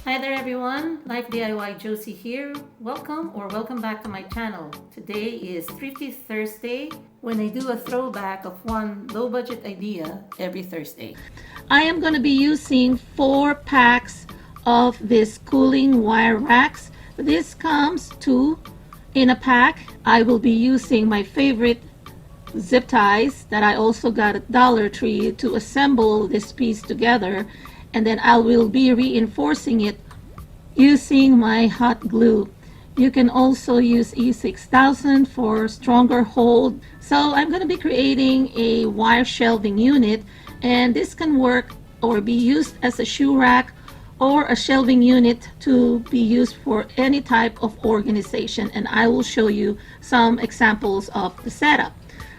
Hi there everyone, Life DIY Josie here. Welcome back to my channel. Today is Thrifty Thursday when I do a throwback of one low budget idea every Thursday. I am going to be using 4 packs of this cooling wire racks. This comes 2 in a pack. I will be using my favorite zip ties that I also got at Dollar Tree to assemble this piece together, and then I will be reinforcing it using my hot glue. You can also use E6000 for stronger hold. So I'm going to be creating a wire shelving unit, and this can work or be used as a shoe rack or a shelving unit to be used for any type of organization, and I will show you some examples of the setup.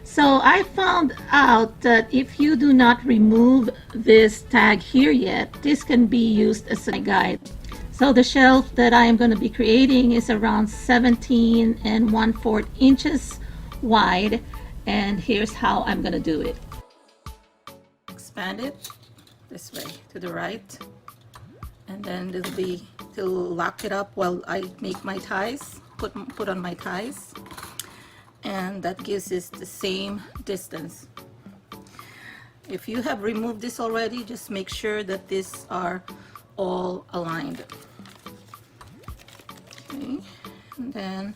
So I found out that if you do not remove this tag here yet, this can be used as a guide. So the shelf that I am going to be creating is around 17 1/4 inches wide, and here's how I'm going to do it. Expand it this way to the right, and then this will be to lock it up while I make my ties, put on my ties, and that gives us the same distance. If you have removed this already, just make sure that these are all aligned. Okay, and then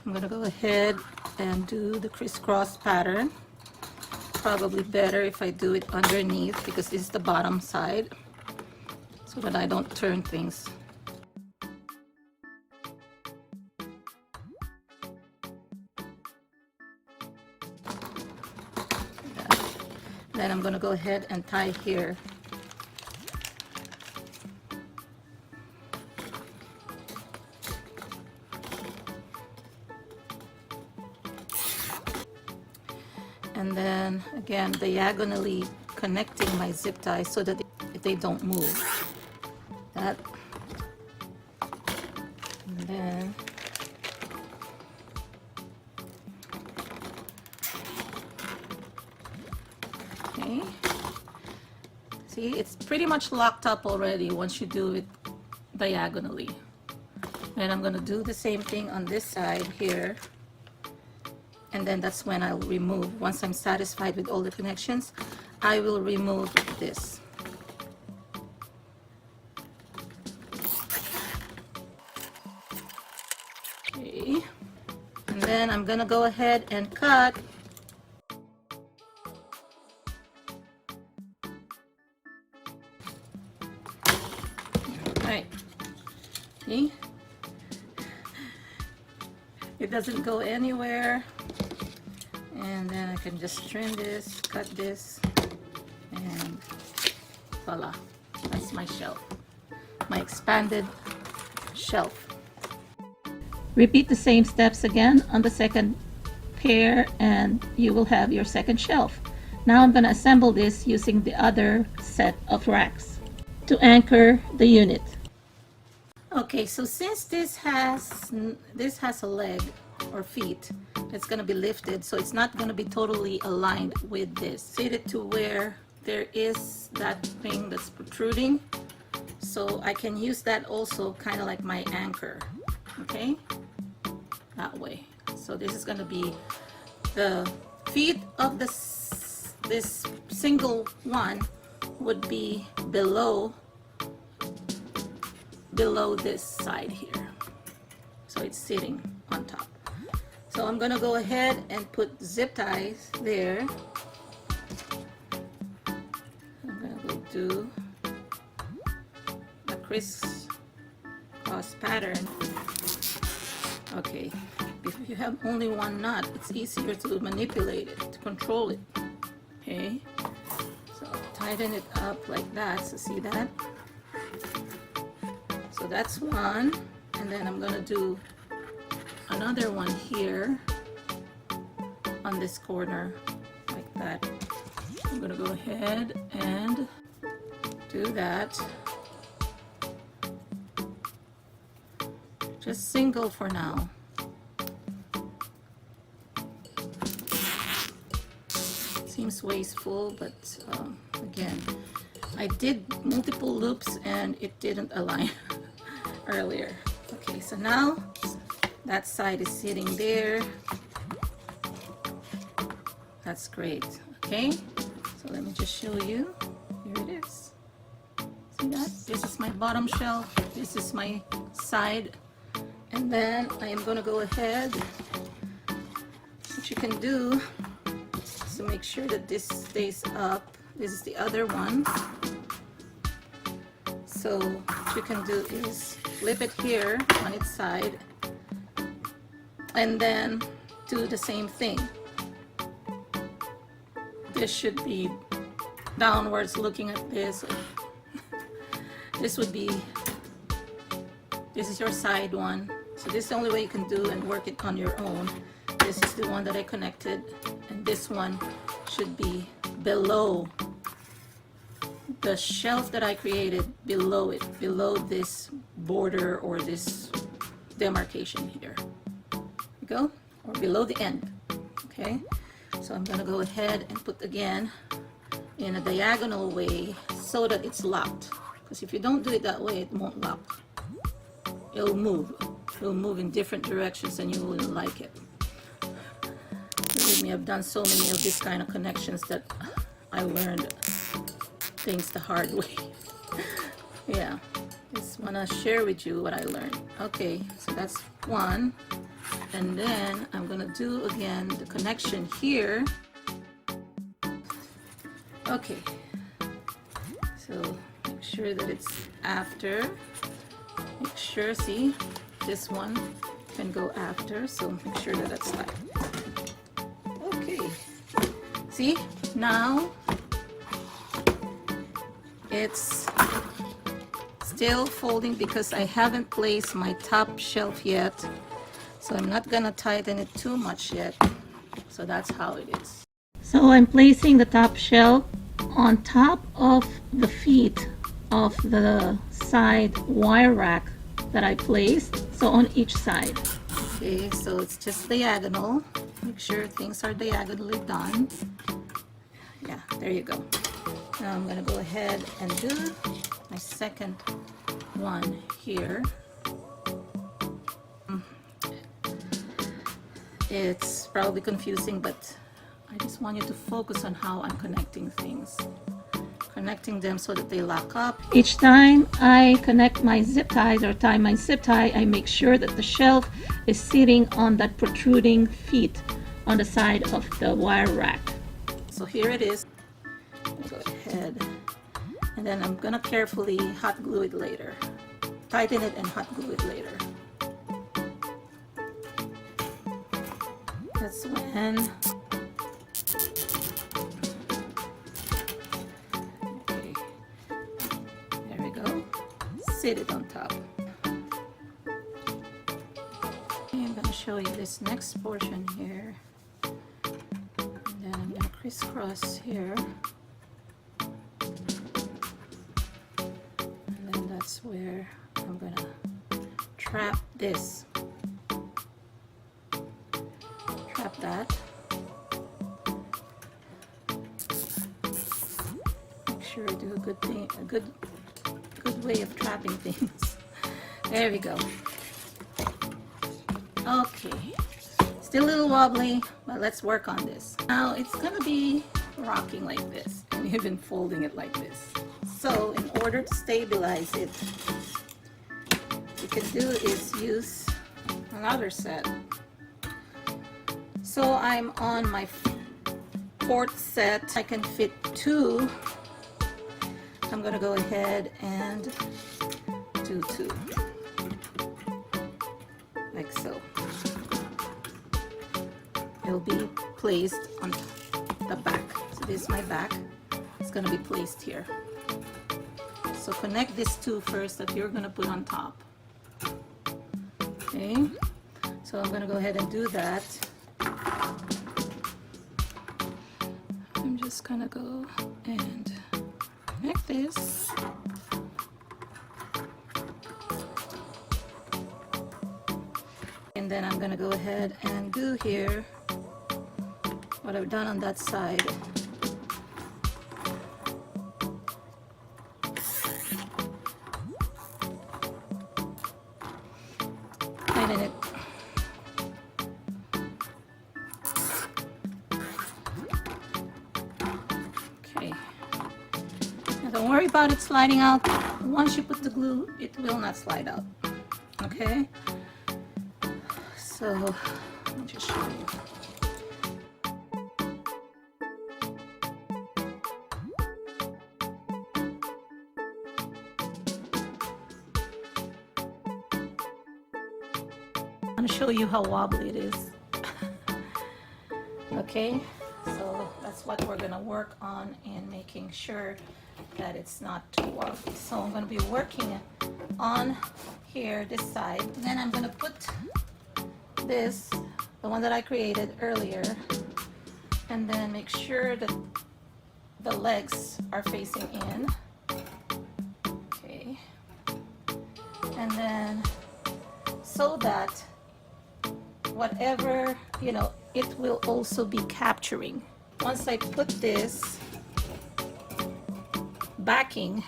I'm gonna go ahead and do the crisscross pattern. Probably better if I do it underneath because this is the bottom side, so that I don't turn things. Then I'm gonna go ahead and tie here. And then again diagonally connecting my zip ties so that they don't move. That, and then okay, see, it's pretty much locked up already once you do it diagonally. And I'm going to do the same thing on this side here, and then that's when I'll remove. Once I'm satisfied with all the connections, I will remove this. Okay, and then I'm gonna go ahead and cut. Right, see, it doesn't go anywhere. And then I can just trim this, cut this, and voila, that's my shelf, my expanded shelf. Repeat the same steps again on the second pair and you will have your second shelf. Now I'm going to assemble this using the other set of racks to anchor the unit. Okay, so since this has a leg or feet, it's going to be lifted, so it's not going to be totally aligned with this. Set it to where there is that thing that's protruding, so I can use that also kind of like my anchor. Okay, that way. So this is going to be the feet of this single one would be below this side here, so it's sitting on top. So I'm gonna go ahead and put zip ties there. I'm gonna go do a crisscross pattern. Okay, if you have only one knot, it's easier to manipulate it, to control it. Okay, so tighten it up like that. So see that? So that's one, and then I'm gonna do another one here on this corner like that. I'm gonna go ahead and do that. Just single for now. Seems wasteful, but again, I did multiple loops and it didn't align earlier. Okay, so now that side is sitting there. That's great. Okay, so let me just show you. Here it is. See that? This is my bottom shelf. This is my side. And then I am going to go ahead. What you can do is to make sure that this stays up. This is the other one. So what you can do is flip it here on its side and then do the same thing. This should be downwards looking at this. This would be, this is your side one. So this is the only way you can do and work it on your own. This is the one that I connected, and this one should be below the shelf that I created, below it, below this border or this demarcation here. Go, or below the end. Okay, so I'm gonna go ahead and put again in a diagonal way so that it's locked, because if you don't do it that way, it won't lock. It'll move in different directions and you wouldn't like it. Believe me, I've done so many of these kind of connections that I learned things the hard way. Yeah, just wanna share with you what I learned. Okay, so that's one. And then I'm gonna do again the connection here. Okay, so make sure that it's after. Make sure, see, this one can go after, so make sure that that's tight. Okay, see, now it's still folding because I haven't placed my top shelf yet, so I'm not gonna tighten it too much yet. So that's how it is. So I'm placing the top shelf on top of the feet of the side wire rack that I placed, so on each side. Okay, so it's just diagonal. Make sure things are diagonally done. Yeah, there you go. Now I'm gonna go ahead and do my second one here. It's probably confusing, but I just want you to focus on how I'm connecting things. Connecting them so that they lock up. Each time I connect my zip ties or tie my zip tie, I make sure that the shelf is sitting on that protruding feet on the side of the wire rack. So here it is. I'm gonna go ahead and then I'm gonna carefully hot glue it later. Tighten it and hot glue it later. That's when sit it on top. Okay, I'm going to show you this next portion here, and then I'm going to crisscross here, and then that's where I'm going to trap this. Trap that. Make sure I do a good thing, a good way of trapping things. There we go. Okay, still a little wobbly, but let's work on this. Now it's gonna be rocking like this and even folding it like this. So in order to stabilize it, what you can do is use another set. So I'm on my fourth set. I can fit two. I'm gonna go ahead and do two, like so. It'll be placed on the back. So this is my back. It's gonna be placed here. So connect these two first that you're gonna put on top. Okay, so I'm gonna go ahead and do that. I'm just gonna go and connect this. And then I'm gonna go ahead and do here what I've done on that side. in it. Okay. Now don't worry about it sliding out. Once you put the glue, it will not slide out. Okay? So, I'll just show you. I'm going to show you how wobbly it is. Okay, so that's what we're going to work on in making sure that it's not too wobbly. So I'm going to be working on here, this side. Then I'm going to put this, the one that I created earlier, and then make sure that the legs are facing in. Okay, and then so that whatever, you know, it will also be capturing. Once I put this backing,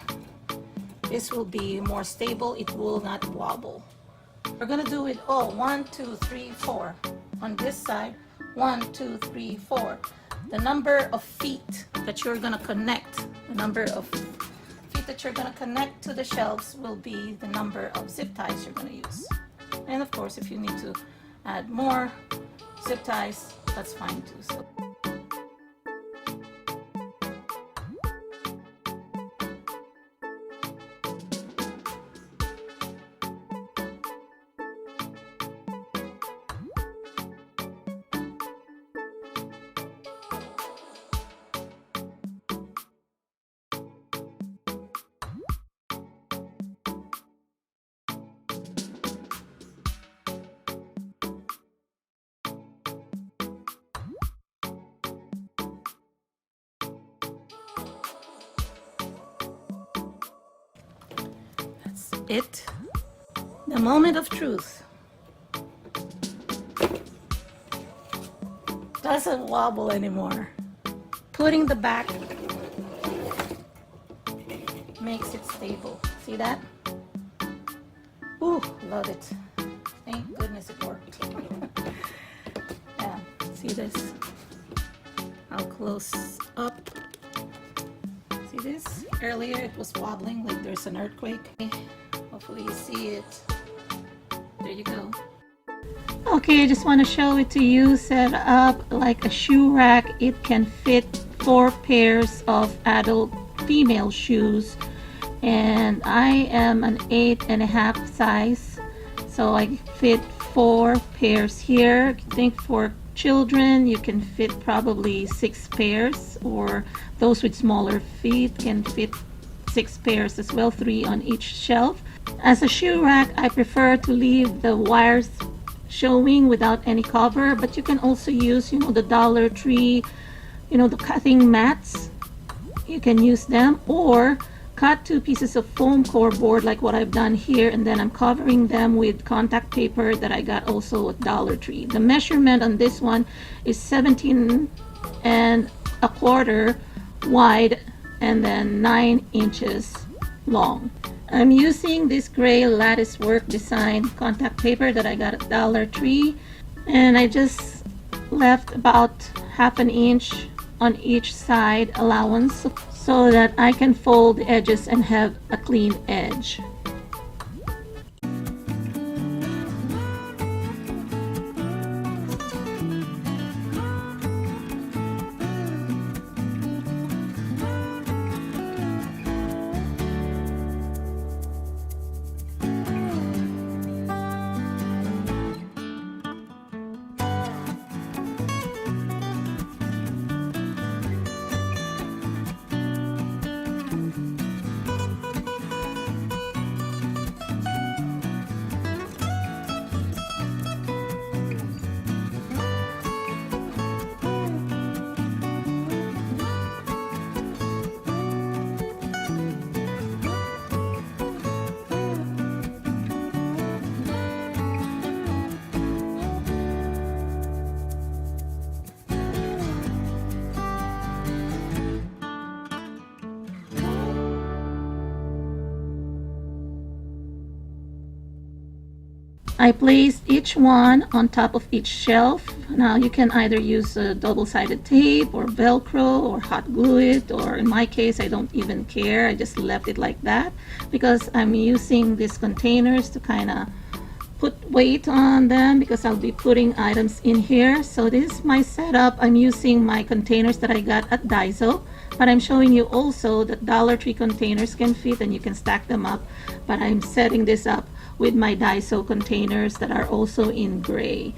this will be more stable. It will not wobble. We're gonna do it all 1, 2, 3, 4 on this side. 1, 2, 3, 4. The number of feet that you're gonna connect, the number of feet that you're gonna connect to the shelves will be the number of zip ties you're gonna use. And of course, if you need to add more zip ties, that's fine too. So. It, the moment of truth. Doesn't wobble anymore. Putting the back makes it stable. See that? Ooh, love it. Thank goodness it worked. Yeah, see this? How close up. See this? Earlier it was wobbling like there's an earthquake. Hopefully you see it. There you go. Okay, I just want to show it to you. Set up like a shoe rack. It can fit 4 pairs of adult female shoes. And I am an 8.5 size. So I fit 4 pairs here. I think for children you can fit probably 6 pairs. Or those with smaller feet can fit 6 pairs as well, 3 on each shelf. As a shoe rack, I prefer to leave the wires showing without any cover, but you can also use, you know, the Dollar Tree, you know, the cutting mats. You can use them, or cut 2 pieces of foam core board like what I've done here, and then I'm covering them with contact paper that I got also at Dollar Tree. The measurement on this one is 17.25 wide and then 9 inches long. I'm using this gray lattice work design contact paper that I got at Dollar Tree, and I just left about 1/2 inch on each side allowance so that I can fold the edges and have a clean edge. I placed each one on top of each shelf. Now you can either use a double-sided tape or Velcro or hot glue it, or in my case I don't even care. I just left it like that because I'm using these containers to kind of put weight on them because I'll be putting items in here. So this is my setup. I'm using my containers that I got at Daiso, but I'm showing you also that Dollar Tree containers can fit and you can stack them up. But I'm setting this up with my Daiso containers that are also in gray.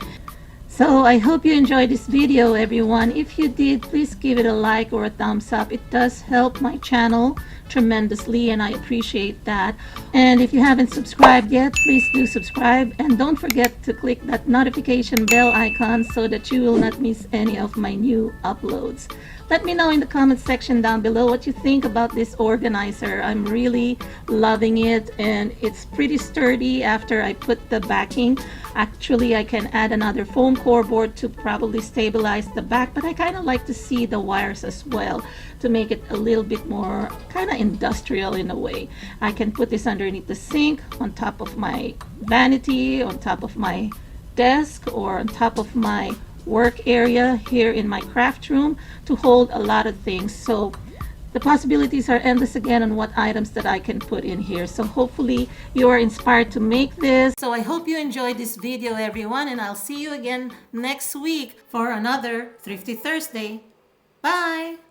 So I hope you enjoyed this video, everyone. If you did, please give it a like or a thumbs up. It does help my channel tremendously and I appreciate that. And if you haven't subscribed yet, please do subscribe, and don't forget to click that notification bell icon so that you will not miss any of my new uploads. Let me know in the comment section down below what you think about this organizer. I'm really loving it and it's pretty sturdy after I put the backing. Actually, I can add another foam core board to probably stabilize the back, but I kind of like to see the wires as well to make it a little bit more kind of industrial in a way. I can put this underneath the sink, on top of my vanity, on top of my desk, or on top of my work area here in my craft room to hold a lot of things. So the possibilities are endless again on what items that I can put in here. So hopefully you are inspired to make this. So I hope you enjoyed this video, everyone, and I'll see you again next week for another Thrifty Thursday. Bye!